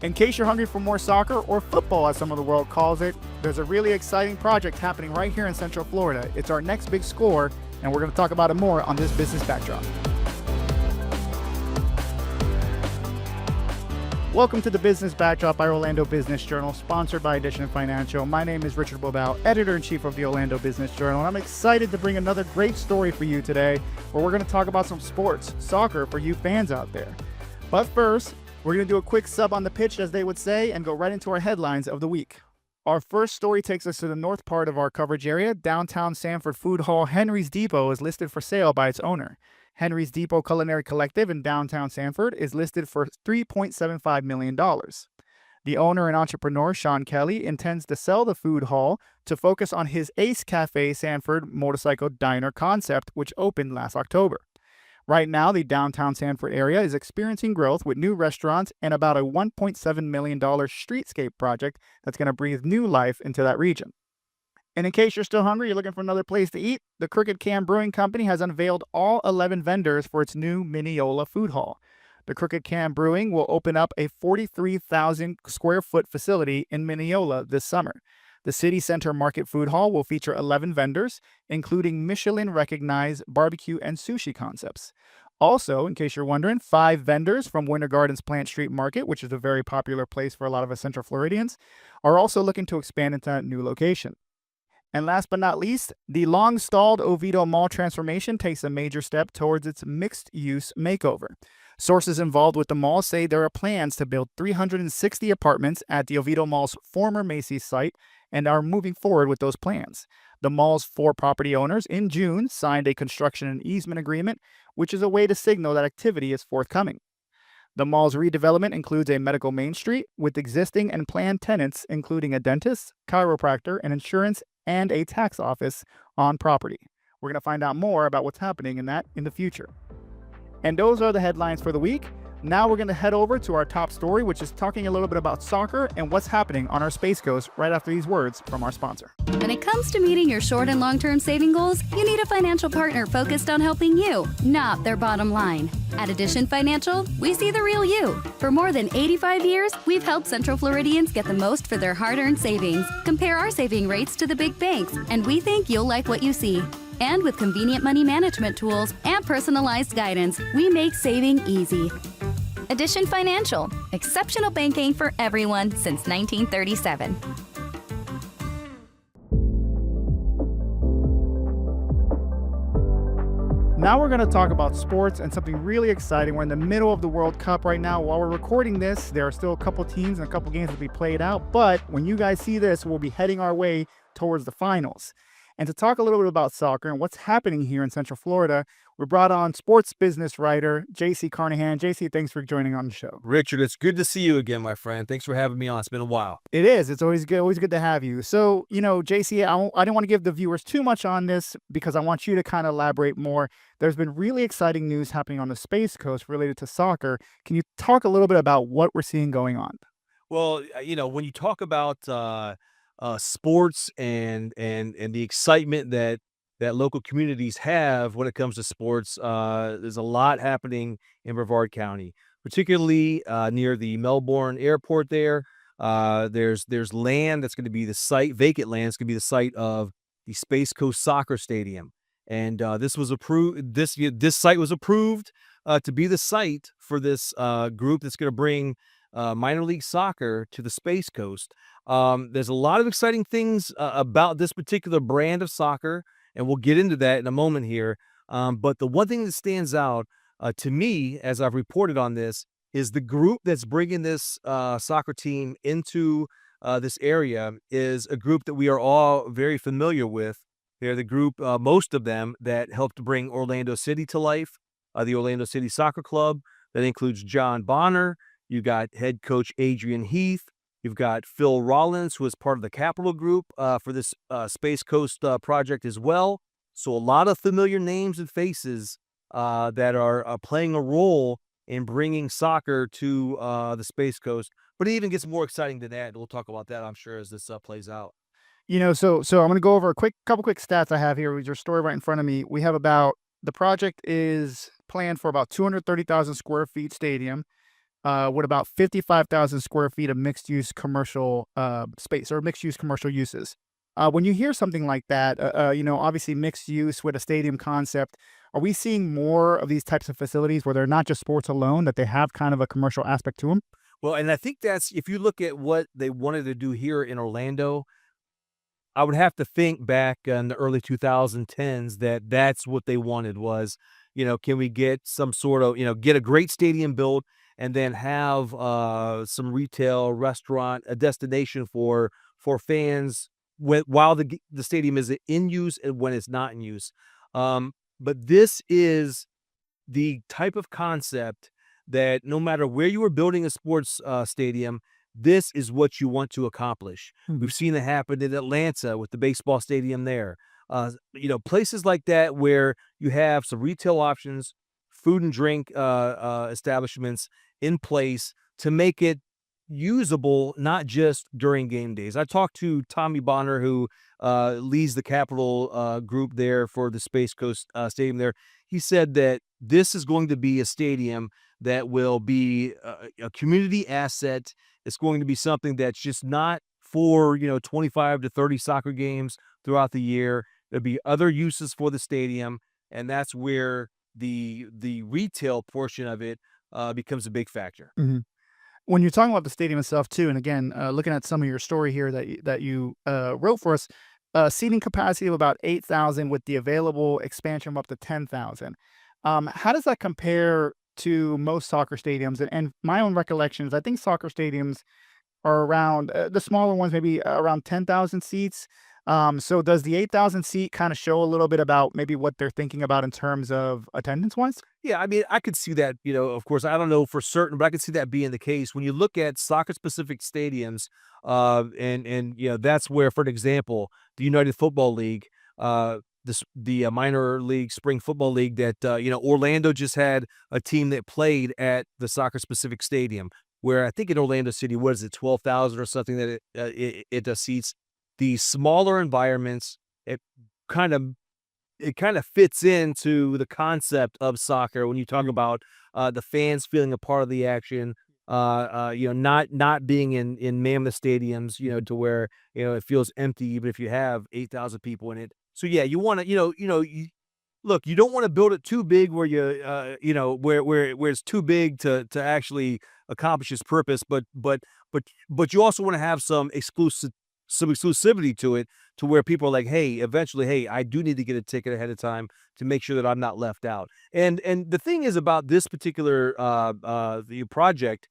In case you're hungry for more soccer or football, as some of the world calls it, there's a really exciting project happening right here in Central Florida. It's our next big score, and we're going to talk about it more on this Business Backdrop. Welcome to the Business Backdrop by Orlando Business Journal, sponsored by Edition Financial. My name is Richard Bobal, Editor-in-Chief of the Orlando Business Journal, and I'm excited to bring another great story for you today, where we're going to talk about some sports, soccer for you fans out there. But first, we're going to do a quick sub on the pitch, as they would say, and go right into our headlines of the week. Our first story takes us to the north part of our coverage area. Downtown Sanford food hall Henry's Depot is listed for sale by its owner. Henry's Depot Culinary Collective in downtown Sanford is listed for $3.75 million. The owner and entrepreneur, Sean Kelly, intends to sell the food hall to focus on his Ace Cafe Sanford motorcycle diner concept, which opened last October. Right now, the downtown Sanford area is experiencing growth with new restaurants and about a $1.7 million streetscape project that's going to breathe new life into that region. And in case you're still hungry, you're looking for another place to eat, the Crooked Can Brewing Company has unveiled all 11 vendors for its new Mineola food hall. The Crooked Can Brewing will open up a 43,000 square foot facility in Mineola this summer. The City Center Market Food Hall will feature 11 vendors, including Michelin-recognized barbecue and sushi concepts. Also, in case you're wondering, 5 vendors from Winter Gardens Plant Street Market, which is a very popular place for a lot of us Central Floridians, are also looking to expand into that new location. And last but not least, the long-stalled Oviedo Mall transformation takes a major step towards its mixed-use makeover. Sources involved with the mall say there are plans to build 360 apartments at the Oviedo Mall's former Macy's site and are moving forward with those plans. The mall's 4 property owners in June signed a construction and easement agreement, which is a way to signal that activity is forthcoming. The mall's redevelopment includes a medical main street with existing and planned tenants, including a dentist, chiropractor, an insurance, and a tax office on property. We're going to find out more about what's happening in the future. And those are the headlines for the week. Now we're going to head over to our top story, which is talking a little bit about soccer and what's happening on our Space Coast right after these words from our sponsor. When it comes to meeting your short and long-term saving goals, you need a financial partner focused on helping you, not their bottom line. At Edition Financial, we see the real you. For more than 85 years, we've helped Central Floridians get the most for their hard-earned savings. Compare our saving rates to the big banks, and we think you'll like what you see. And with convenient money management tools and personalized guidance, we make saving easy. Edition Financial, exceptional banking for everyone since 1937. Now we're going to talk about sports and something really exciting. We're in the middle of the World Cup right now. While we're recording this, there are still a couple teams and a couple games to be played out. But when you guys see this, we'll be heading our way towards the finals. And to talk a little bit about soccer and what's happening here in Central Florida, we brought on sports business writer J.C. Carnahan. J.C., thanks for joining on the show. Richard, it's good to see you again, my friend. Thanks for having me on. It's been a while. It is. It's always good to have you. So, J.C., I didn't want to give the viewers too much on this because I want you to kind of elaborate more. There's been really exciting news happening on the Space Coast related to soccer. Can you talk a little bit about what we're seeing going on? Well, when you talk about sports and the excitement that local communities have when it comes to sports, there's a lot happening in Brevard County, particularly near the Melbourne airport there. There's land that's going to be the site, vacant land. It's going to be the site of the Space Coast Soccer Stadium. And this was approved. This site was approved to be the site for this group that's going to bring minor league soccer to the Space Coast. There's a lot of exciting things about this particular brand of soccer, and we'll get into that in a moment here. But the one thing that stands out to me, as I've reported on this, is the group that's bringing this soccer team into this area is a group that we are all very familiar with. They're the group, most of them, that helped bring Orlando City to life, the Orlando City Soccer Club. That includes John Bonner. You got head coach Adrian Heath. You've got Phil Rollins, who is part of the Capital Group for this Space Coast project as well. So a lot of familiar names and faces that are playing a role in bringing soccer to the Space Coast. But it even gets more exciting than that. We'll talk about that, I'm sure, as this plays out. So I'm going to go over a couple quick stats I have here with your story right in front of me. We have the project is planned for about 230,000 square feet stadium. with about 55,000 square feet of mixed-use commercial space or mixed-use commercial uses. When you hear something like that, obviously mixed use with a stadium concept, are we seeing more of these types of facilities where they're not just sports alone, that they have kind of a commercial aspect to them? Well, and I think that's if you look at what they wanted to do here in Orlando, I would have to think back in the early 2010s that that's what they wanted was, can we get some sort of, get a great stadium built and then have some retail, restaurant, a destination for fans while the stadium is in use and when it's not in use. But this is the type of concept that no matter where you are building a sports stadium, this is what you want to accomplish. Mhm. We've seen it happen in Atlanta with the baseball stadium there. Places like that where you have some retail options, food and drink establishments in place to make it usable, not just during game days. I talked to Tommy Bonner, who leads the Capital group there for the Space Coast Stadium there. He said that this is going to be a stadium that will be a community asset. It's going to be something that's just not for, 25 to 30 soccer games throughout the year. There'll be other uses for the stadium, and that's where the retail portion of it becomes a big factor. Mhm. When you're talking about the stadium itself too, and again, looking at some of your story here that you wrote for us, seating capacity of about 8,000 with the available expansion of up to 10,000. How does that compare to most soccer stadiums? And my own recollections, I think soccer stadiums are around the smaller ones, maybe around 10,000 seats. So does the 8,000 seat kind of show a little bit about maybe what they're thinking about in terms of attendance wise? Yeah, I mean, I could see that, of course, I don't know for certain, but I could see that being the case. When you look at soccer-specific stadiums, that's where, for an example, the United Football League, the minor league spring football league that, Orlando just had a team that played at the soccer-specific stadium, where I think in Orlando City, what is it, 12,000 or something that it seats. The smaller environments, it kind of it kind of fits into the concept of soccer when you talk about the fans feeling a part of the action. Not being in mammoth stadiums, to where it feels empty, even if you have 8,000 people in it. So yeah, you want to, look, you don't want to build it too big where where it's too big to actually accomplish its purpose, but you also want to have some exclusivity to it to where people are like, hey, eventually, hey, I do need to get a ticket ahead of time to make sure that I'm not left out. And the thing is about this particular the project,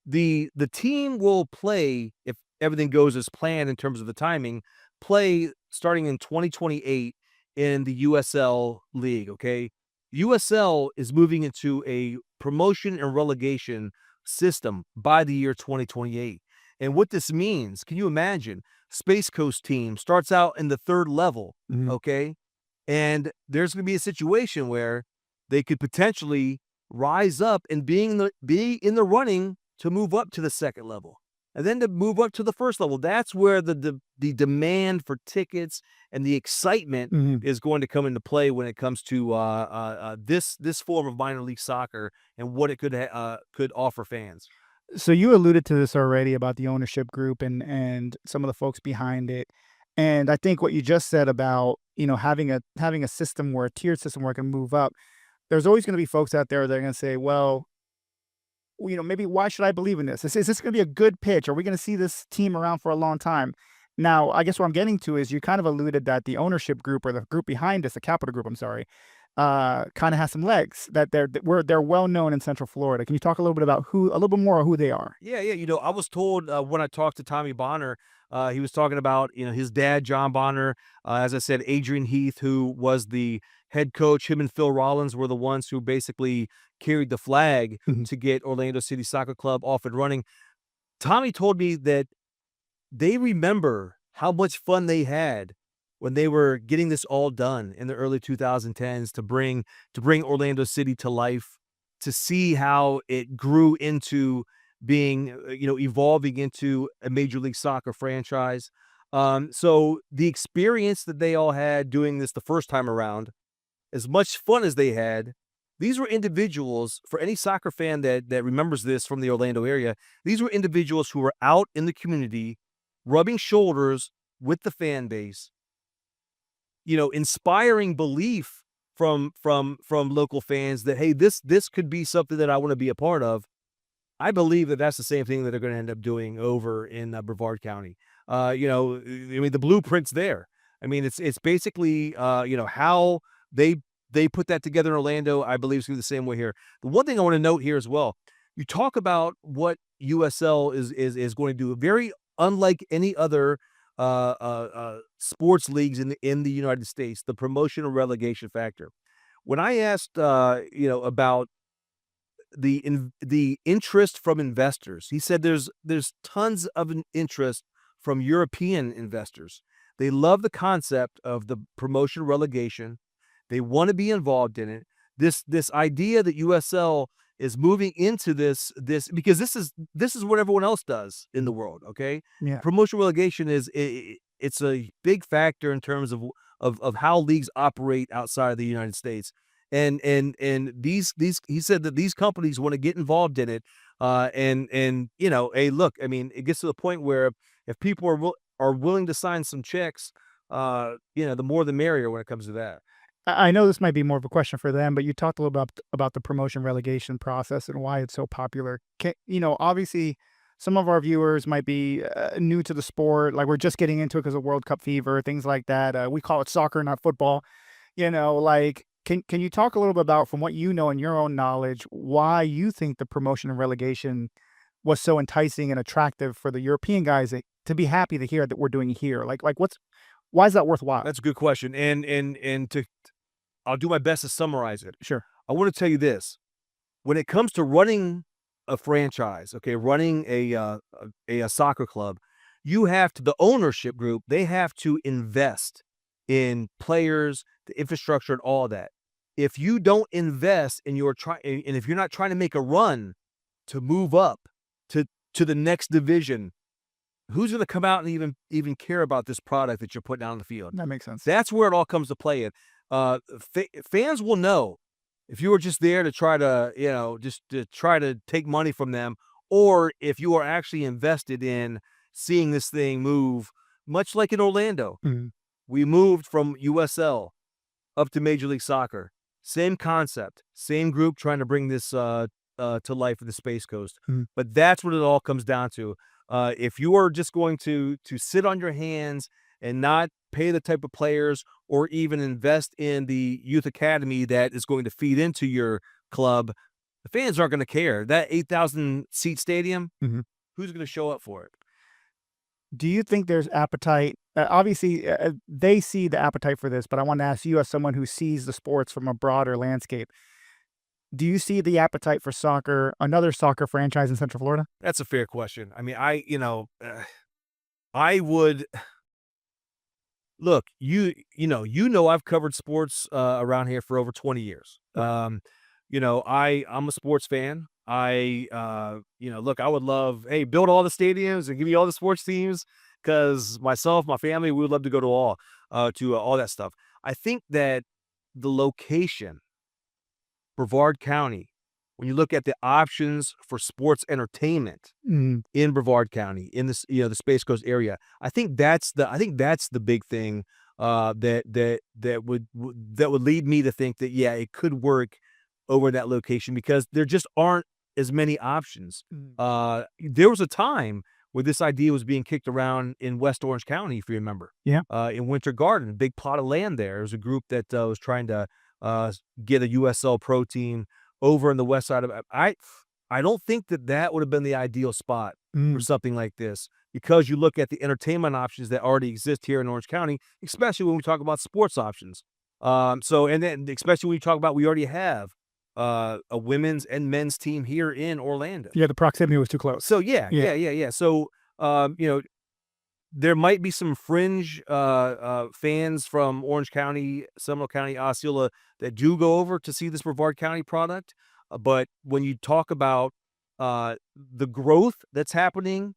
the team will play if everything goes as planned in terms of the timing, play starting in 2028 in the USL League, okay? USL is moving into a promotion and relegation system by the year 2028. And what this means, can you imagine? Space Coast team starts out in the third level, Mhm. okay? And there's going to be a situation where they could potentially rise up and be in the running to move up to the second level and then to move up to the first level. That's where the demand for tickets and the excitement Mhm. is going to come into play when it comes to this form of minor league soccer and what it could offer fans. So you alluded to this already about the ownership group and some of the folks behind it. And I think what you just said about, having a system where a tiered system where it can move up, there's always going to be folks out there that are going to say, well, maybe why should I believe in this? Is this going to be a good pitch? Are we going to see this team around for a long time? Now, I guess what I'm getting to is you kind of alluded that the ownership group or the group behind this, the capital group, I'm sorry, kind of has some legs that they're well known in Central Florida. Can you talk a little bit about a little bit more of who they are? Yeah, yeah. I was told when I talked to Tommy Bonner, he was talking about his dad, John Bonner. As I said, Adrian Heath, who was the head coach. Him and Phil Rollins were the ones who basically carried the flag Mhm. to get Orlando City Soccer Club off and running. Tommy told me that they remember how much fun they had when they were getting this all done in the early 2010s to bring Orlando City to life, to see how it grew into being, evolving into a Major League Soccer franchise. So the experience that they all had doing this the first time around, as much fun as they had, These were individuals, for any soccer fan that remembers this from the Orlando area, these were individuals who were out in the community, rubbing shoulders with the fan base, inspiring belief from local fans that, hey, this could be something that I want to be a part of. I believe that that's the same thing that they're going to end up doing over in Brevard County. I mean, the blueprint's there. I mean, it's basically how they put that together in Orlando. I believe it's going to be the same way here. The one thing I want to note here as well, you talk about what USL is going to do, very unlike any other sports leagues in the United States, the promotion and relegation factor. When I asked about the interest from investors, he said there's tons of an interest from European investors. They love the concept of the promotion relegation. They want to be involved in it. This idea that USL is moving into this because this is what everyone else does in the world. Okay, Yeah. promotion relegation it's a big factor in terms of how leagues operate outside of the United States. And these he said that these companies want to get involved in it. Hey, look, I mean, it gets to the point where if people are willing to sign some checks, the more the merrier when it comes to that. I know this might be more of a question for them, but you talked a little about the promotion relegation process and why it's so popular. Obviously, some of our viewers might be new to the sport, like we're just getting into it because of World Cup fever, things like that. We call it soccer, not football. Like, can you talk a little bit about, from what you know and your own knowledge, why you think the promotion and relegation was so enticing and attractive for the European guys to be happy to hear that we're doing here? Like why is that worthwhile? That's a good question. And I'll do my best to summarize it. Sure. I want to tell you this. When it comes to running a franchise, okay, running a soccer club, the ownership group, they have to invest in players, the infrastructure, and all that. If you don't invest and if you're not trying to make a run to move up to the next division, who's going to come out and even care about this product that you're putting out on the field? That makes sense. That's where it all comes to play. And fans will know if you were just there to try to, just to try to take money from them, or if you are actually invested in seeing this thing move, much like in Orlando. Mhm. We moved from USL up to Major League Soccer. Same concept, same group trying to bring this to life in the Space Coast. Mhm. But that's what it all comes down to. If you are just going to sit on your hands and not pay the type of players or even invest in the youth academy that is going to feed into your club, the fans aren't going to care. That 8,000 seat stadium, Mhm. who's going to show up for it? Do you think there's appetite? Obviously, they see the appetite for this, but I want to ask you, as someone who sees the sports from a broader landscape, do you see the appetite for soccer, another soccer franchise in Central Florida? That's a fair question. I mean, I would look, I've covered sports around here for over 20 years. Right. I'm a sports fan. Look, I would love, hey, build all the stadiums and give me all the sports teams, because myself, my family, we would love to go to all that stuff. I think that the location, Brevard County, when you look at the options for sports entertainment Mm. in Brevard County, in this, the Space Coast area, I think that's the big thing that would lead me to think that, yeah, it could work over in that location, because there just aren't as many options. Mm. There was a time where this idea was being kicked around in West Orange County, if you remember. Yeah. In Winter Garden, big plot of land there. There was a group that was trying to get a USL Pro team over in the west side of it. I don't think that would have been the ideal spot for Mm. something like this, because you look at the entertainment options that already exist here in Orange County, especially when we talk about sports options. And then especially when you talk about, we already have a women's and men's team here in Orlando. Yeah, the proximity was too close. So yeah. So there might be some fringe fans from Orange County, Seminole County, Osceola that do go over to see this Brevard County product. But when you talk about the growth that's happening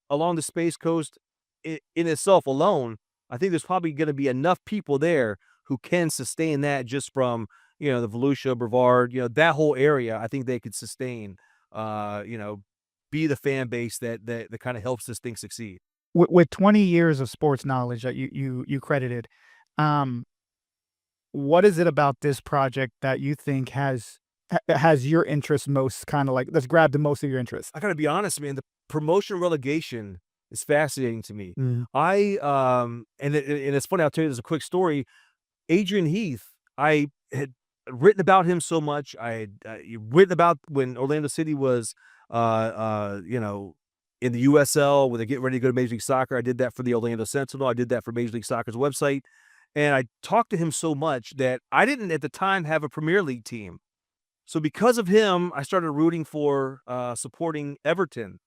along the Space Coast in itself alone, I think there's probably going to be enough people there who can sustain that just from the Volusia, Brevard, that whole area, I think they could sustain, be the fan base that kind of helps this thing succeed. With 20 years of sports knowledge that you credited, um, what is it about this project that you think has your interest most kind of like that's grabbed the most of your interest? I gotta be honest, man. The promotion relegation is fascinating to me. Mm. And it's funny. I'll tell you, there's a quick story. Adrian Heath, I had written about him so much. I had written about when Orlando City was, in the USL when they get ready to go to Major League Soccer. I did that for the Orlando Sentinel. I did that for Major League Soccer's website. And I talked to him so much that I didn't at the time have a Premier League team. So because of him, I started rooting for supporting Everton.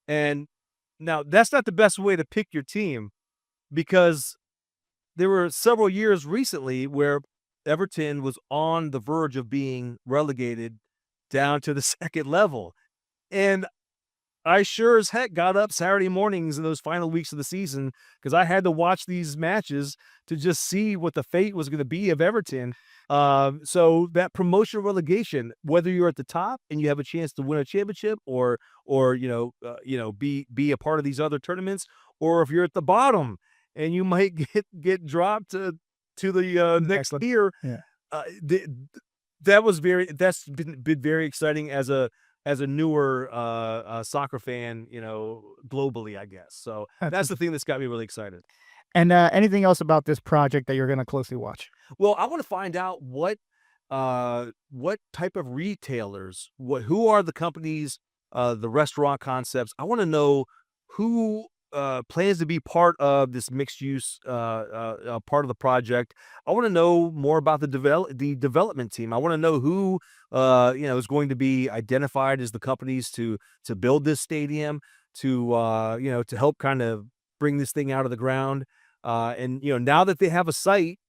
And now that's not the best way to pick your team, because there were several years recently where Everton was on the verge of being relegated down to the second level. And I sure as heck got up Saturday mornings in those final weeks of the season because I had to watch these matches to just see what the fate was going to be of Everton. So that promotion relegation, whether you're at the top and you have a chance to win a championship, or be a part of these other tournaments, or if you're at the bottom and you might get dropped to the next tier. Yeah. That's been very exciting as a newer soccer fan, globally, I guess. So that's the thing that's got me really excited. And anything else about this project that you're going to closely watch? Well, I want to find out what type of retailers, who are the companies, the restaurant concepts. I want to know who plans to be part of this mixed use part of the project. I want to know more about the development team. I want to know who is going to be identified as the companies to build this stadium, to help kind of bring this thing out of the ground. And now that they have a site,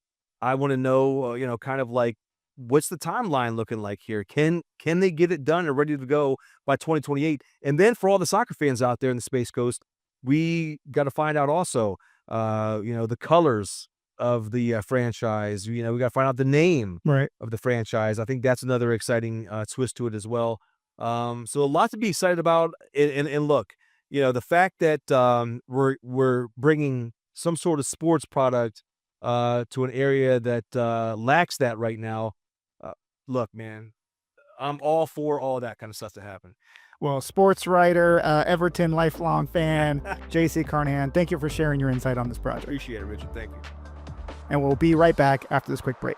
I want to know kind of like, what's the timeline looking like here? Can they get it done and ready to go by 2028? And then for all the soccer fans out there in the Space Coast, we got to find out also, the colors of the franchise. We got to find out the name of the franchise. I think that's another exciting twist to it as well. So a lot to be excited about. And look, the fact that we're bringing some sort of sports product to an area that lacks that right now. Look, man, I'm all for all that kind of stuff to happen. Well, sports writer, Everton lifelong fan, J.C. Carnahan, thank you for sharing your insight on this project. Appreciate it, Richard. Thank you. And we'll be right back after this quick break.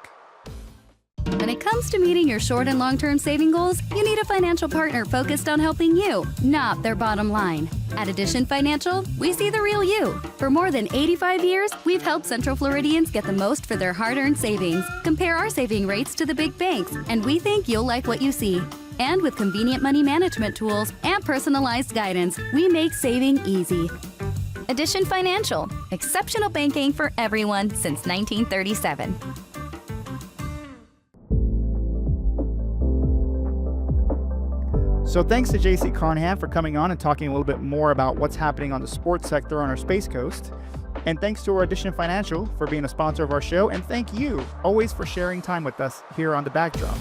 When it comes to meeting your short and long-term saving goals, you need a financial partner focused on helping you, not their bottom line. At Addition Financial, we see the real you. For more than 85 years, we've helped Central Floridians get the most for their hard-earned savings. Compare our saving rates to the big banks, and we think you'll like what you see. And with convenient money management tools and personalized guidance, we make saving easy. Addition Financial, exceptional banking for everyone since 1937. So thanks to J.C. Carnahan for coming on and talking a little bit more about what's happening on the sports sector on our Space Coast. And thanks to our Addition Financial for being a sponsor of our show. And thank you always for sharing time with us here on The Backdrop.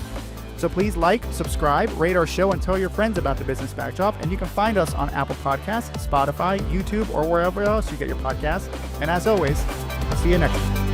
So please like, subscribe, rate our show, and tell your friends about The Business Backdrop. And you can find us on Apple Podcasts, Spotify, YouTube, or wherever else you get your podcasts. And as always, I'll see you next time.